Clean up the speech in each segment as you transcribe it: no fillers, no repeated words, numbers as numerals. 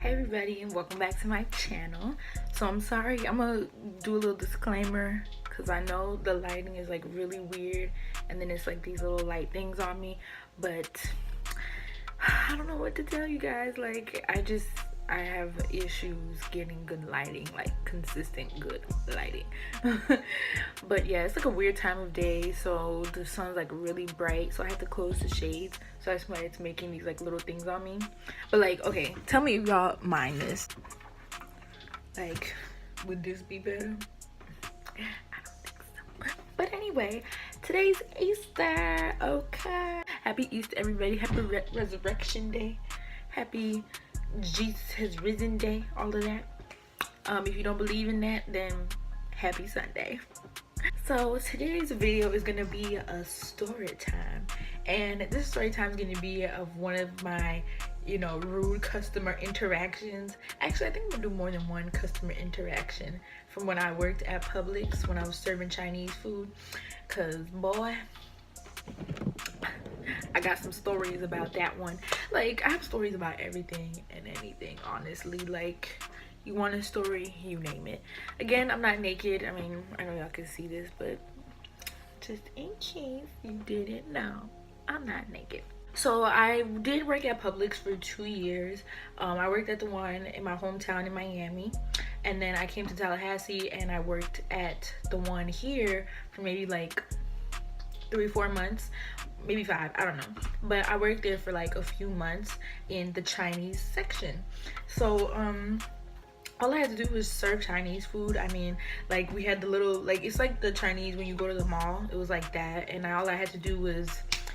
everybody, and welcome back to my channel. So I'm sorry, I'm gonna do a little disclaimer because I know the lighting is like really weird, and then it's like these little light things on me, but I don't know what to tell you guys. Like I have issues getting good lighting, like consistent good lighting. But yeah, it's like a weird time of day, so the sun's like really bright, so I have to close the shades, so that's why it's making these like little things on me. But like, okay, tell me if y'all mind this. Like, would this be better? I don't think so. But anyway, today's Easter. Okay, happy Easter, everybody. Happy Resurrection Day. Happy Jesus has risen day, all of that. If you don't believe in that, then happy Sunday. So today's video is gonna be a story time, and this story time is gonna be of one of my rude customer interactions. Actually, I think I'm gonna do more than one customer interaction from when I worked at Publix when I was serving Chinese food, because boy, I got some stories about that one. Like, I have stories about everything and anything, honestly. Like, you want a story, you name it. Again, I'm not naked. I mean, I know y'all can see this, but just in case you didn't know, I'm not naked. So I did work at Publix for 2 years. I worked at the one in my hometown in Miami, and then I came to Tallahassee and I worked at the one here for maybe like 3-4 months, maybe 5, I don't know, but I worked there for like a few months in the Chinese section. So all I had to do was serve Chinese food. I mean, like, we had the little, like, it's like the Chinese when you go to the mall. It was like that, and all I had to do was,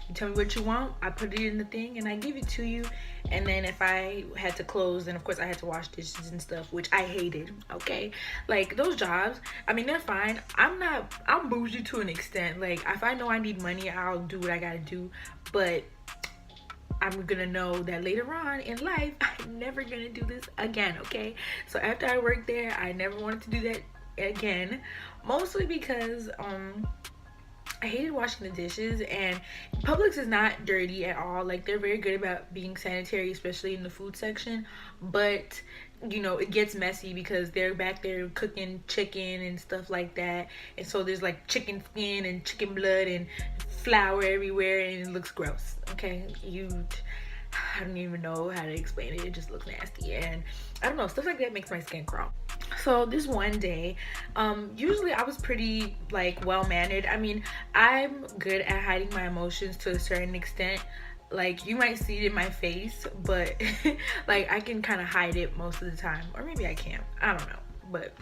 you tell me what you want, I put it in the thing and I give it to you. And then if I had to close, then of course I had to wash dishes and stuff, which I hated. Okay, like, those jobs, I mean, they're fine. I'm bougie to an extent. Like, if I know I need money, I'll do what I gotta do, but I'm gonna know that later on in life I'm never gonna do this again. Okay, so after I worked there, I never wanted to do that again, mostly because I hated washing the dishes, and Publix is not dirty at all. Like, they're very good about being sanitary, especially in the food section, but it gets messy because they're back there cooking chicken and stuff like that, and so there's like chicken skin and chicken blood and flour everywhere, and it looks gross. Okay, I don't even know how to explain it. It just looks nasty, and I don't know, stuff like that makes my skin crawl. So this one day, usually I was pretty like well-mannered. I mean, I'm good at hiding my emotions to a certain extent. Like, you might see it in my face, but like, I can kind of hide it most of the time, or maybe I can't, I don't know. But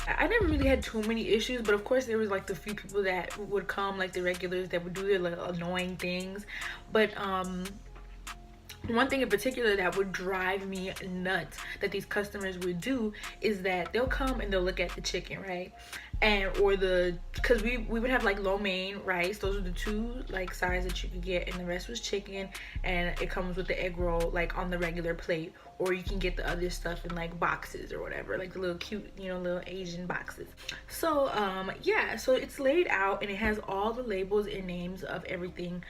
I never really had too many issues, but of course there was like the few people that would come, like the regulars that would do their little annoying things. But one thing in particular that would drive me nuts that these customers would do is that they'll come and they'll look at the chicken, right? And because we would have like lo mein rice. Those are the two like sides that you could get, and the rest was chicken, and it comes with the egg roll like on the regular plate, or you can get the other stuff in like boxes or whatever, like the little cute little Asian boxes. So yeah, so it's laid out and it has all the labels and names of everything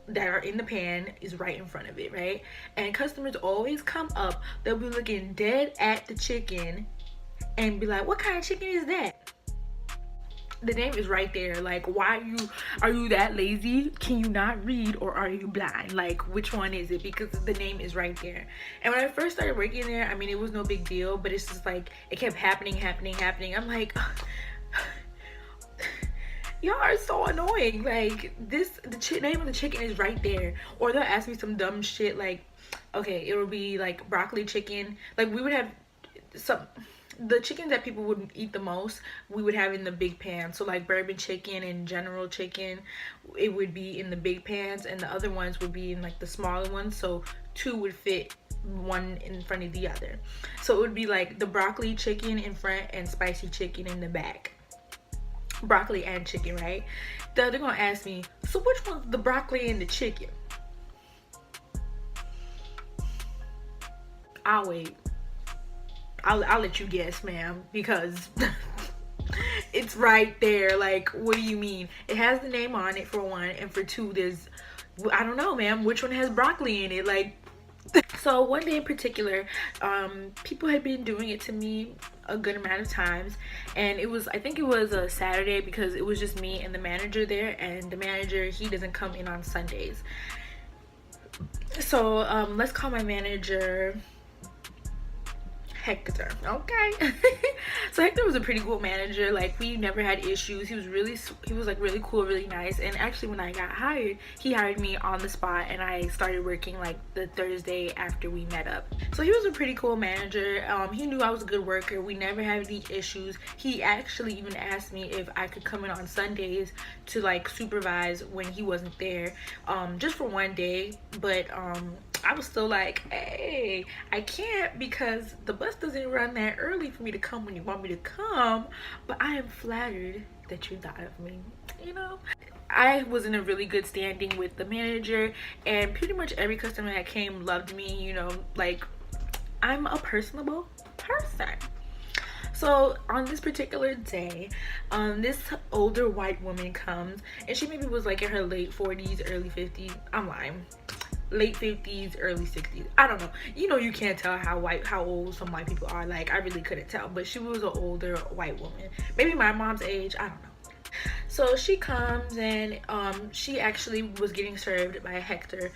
that are in the pan is right in front of it, right? And customers always come up, they'll be looking dead at the chicken and be like, what kind of chicken is that? The name is right there. Like, why are you that lazy? Can you not read, or are you blind? Like, which one is it? Because the name is right there. And when I first started working there, I mean, it was no big deal, but it's just like it kept happening. I'm like, y'all are so annoying. Like, the name of the chicken is right there. Or they'll ask me some dumb shit like, okay, it would be like broccoli chicken. Like, we would have the chickens that people would eat the most, we would have in the big pan. So like bourbon chicken and general chicken, it would be in the big pans, and the other ones would be in like the smaller ones, so 2 would fit one in front of the other. So it would be like the broccoli chicken in front and spicy chicken in the back. Broccoli and chicken, right? They're gonna ask me, so which one's the broccoli and the chicken? I'll wait. I'll let you guess, ma'am, because it's right there. Like, what do you mean? It has the name on it, for one, and for two, there's, I don't know, ma'am, which one has broccoli in it? Like, So one day in particular, people had been doing it to me a good amount of times, and it was, I think it was a Saturday, because it was just me and the manager there, and the manager, he doesn't come in on Sundays. So let's call my manager Hector. Okay. So Hector was a pretty cool manager. Like, we never had issues. He was like really cool, really nice. And actually, when I got hired, he hired me on the spot, and I started working like the Thursday after we met up. So he was a pretty cool manager. He knew I was a good worker. We never had any issues. He actually even asked me if I could come in on Sundays to like supervise when he wasn't there, just for one day. But I was still like, hey, I can't, because the bus doesn't run that early for me to come when you want me to come. But I am flattered that you thought of me, you know. I was in a really good standing with the manager, and pretty much every customer that came loved me, you know. Like, I'm a personable person. So on this particular day, this older white woman comes, and she maybe was like in her late 40s, early 50s. I'm lying. Late 50s, early 60s. I don't know. You know, you can't tell how old some white people are. Like, I really couldn't tell. But she was an older white woman. Maybe my mom's age. I don't know. So she comes, and she actually was getting served by Hector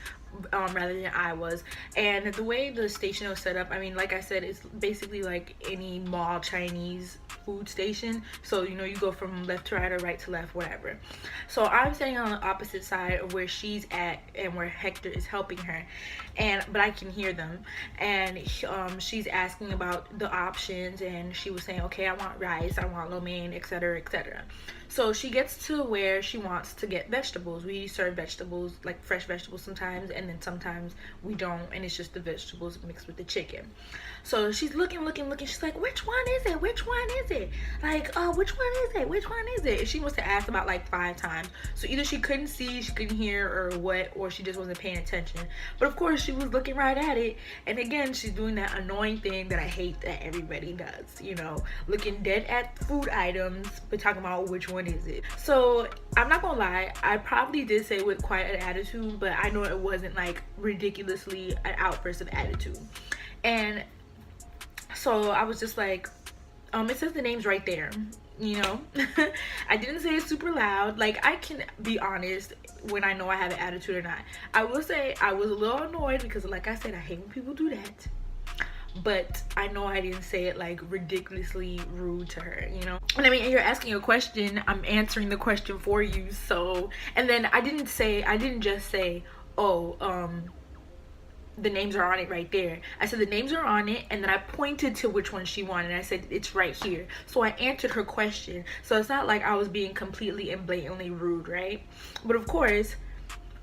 rather than I was. And the way the station was set up, I mean, like I said, it's basically like any mall Chinese food station. So, you know, you go from left to right or right to left, whatever. So I'm standing on the opposite side of where she's at and where Hector is helping her, but I can hear them. And she's asking about the options, and she was saying, okay, I want rice, I want lo mein, etc., etc. So she gets to where she wants to get vegetables. We serve vegetables, like fresh vegetables sometimes, and then sometimes we don't, and it's just the vegetables mixed with the chicken. So she's looking. She's like, which one is it? Which one is it? Like, oh, which one is it? Which one is it? And she must have asked about like 5 times. So either she couldn't see, she couldn't hear, or what, or she just wasn't paying attention. But of course, she was looking right at it. And again, she's doing that annoying thing that I hate that everybody does, you know, looking dead at food items, but talking about which one is it. So I'm not gonna lie, I probably did say with quite an attitude, but I know it wasn't like ridiculously an outburst of attitude. And so I was just like, it says the name's right there, you know. I didn't say it super loud. Like, I can be honest when I know I have an attitude or not. I will say I was a little annoyed because, like I said, I hate when people do that. But I know I didn't say it like ridiculously rude to her, you know. And I mean, you're asking a question, I'm answering the question for you. So, and then I didn't just say, oh, the names are on it right there. I said the names are on it, and then I pointed to which one she wanted. I said it's right here. So I answered her question. So it's not like I was being completely and blatantly rude, right? But of course,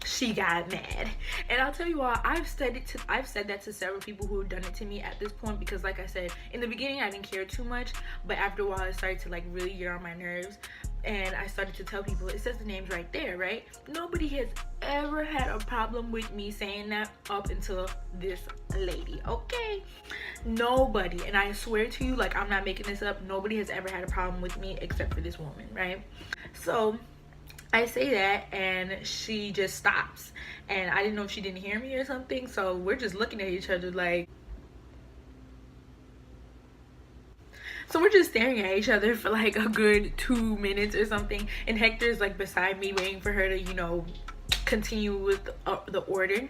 she got mad. And I'll tell you all, I've said that to several people who have done it to me at this point, because like I said, in the beginning I didn't care too much, but after a while it started to like really get on my nerves, and I started to tell people, it says the name's right there, right? Nobody has ever had a problem with me saying that up until this lady, okay? Nobody. And I swear to you, like, I'm not making this up, nobody has ever had a problem with me except for this woman, right? So I say that, and she just stops, and I didn't know if she didn't hear me or something, so we're just looking at each other like, so we're just staring at each other for like a good 2 minutes or something, and Hector's like beside me waiting for her to, you know, continue with the order.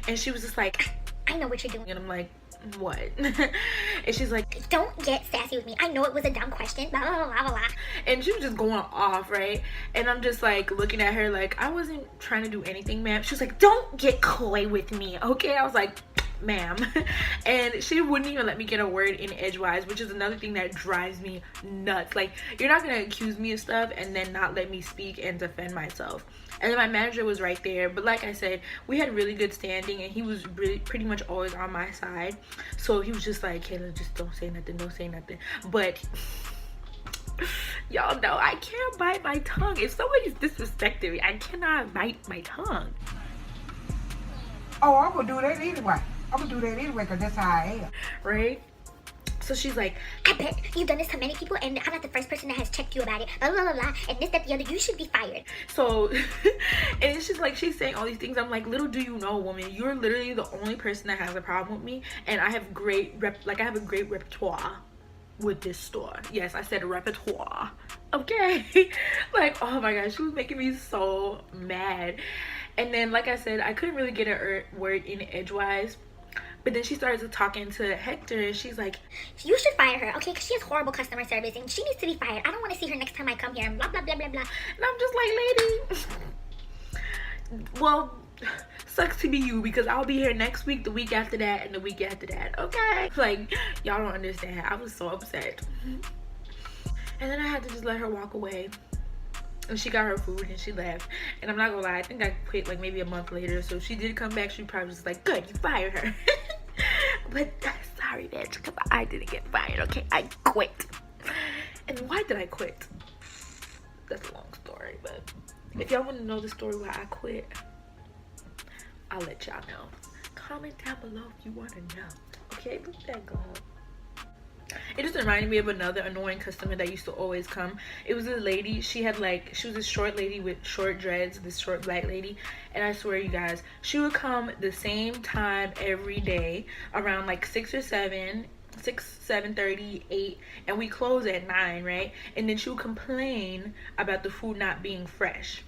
And she was just like, I know what you're doing. And I'm like, what? And she's like, don't get sassy with me, I know it was a dumb question, blah blah blah blah blah. And she was just going off, right? And I'm just like looking at her like, I wasn't trying to do anything, ma'am. She was like, don't get coy with me, okay? I was like, ma'am. And she wouldn't even let me get a word in edgewise, which is another thing that drives me nuts. Like, you're not gonna accuse me of stuff and then not let me speak and defend myself. And then my manager was right there, but like I said, we had really good standing, and he was really pretty much always on my side. So he was just like, Kayla, just don't say nothing. But y'all know I can't bite my tongue. If somebody's disrespecting me, I cannot bite my tongue. Oh, I'm gonna do that anyway. I'm gonna do that anyway because that's how I am. Right? So she's like, I bet you've done this to many people, and I'm not the first person that has checked you about it. Blah, blah, blah, blah. And this, that, the other. You should be fired. So, and it's just like she's saying all these things. I'm like, little do you know, woman, you're literally the only person that has a problem with me, and I have I have a great repertoire with this store. Yes, I said repertoire. Okay. Like, oh my gosh, she was making me so mad. And then, like I said, I couldn't really get a word in edgewise. But then she started talking to Hector, and she's like, you should fire her, okay? Because she has horrible customer service, and she needs to be fired. I don't want to see her next time I come here, and blah, blah, blah, blah, blah. And I'm just like, lady, well, sucks to be you, because I'll be here next week, the week after that, and the week after that, okay? Like, y'all don't understand. I was so upset. And then I had to just let her walk away. And she got her food and she left. And I'm not gonna lie, I think I quit like maybe a month later. So she did come back. She probably was like, good, you fired her. But sorry, bitch, because I didn't get fired, okay? I quit. And why did I quit? That's a long story, but if y'all want to know the story why I quit, I'll let y'all know. Comment down below if you want to know. Okay, look at that girl. It just reminded me of another annoying customer that used to always come. It was a lady. She had like, she was a short lady with short dreads, this short black lady. And I swear, you guys, she would come the same time every day around like 6 or 7, 7:30, 8, and we close at 9, right? And then she would complain about the food not being fresh.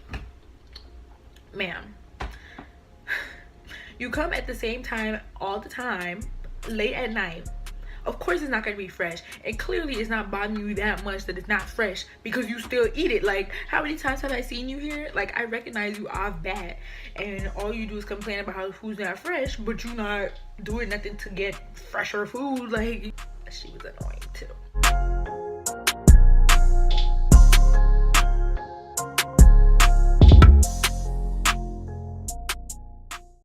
Ma'am, you come at the same time all the time, late at night. Of course it's not going to be fresh, and clearly it's not bothering you that much that it's not fresh because you still eat it. Like, how many times have I seen you here? Like, I recognize you off bat, and all you do is complain about how the food's not fresh, but you're not doing nothing to get fresher food. Like, she was annoying too.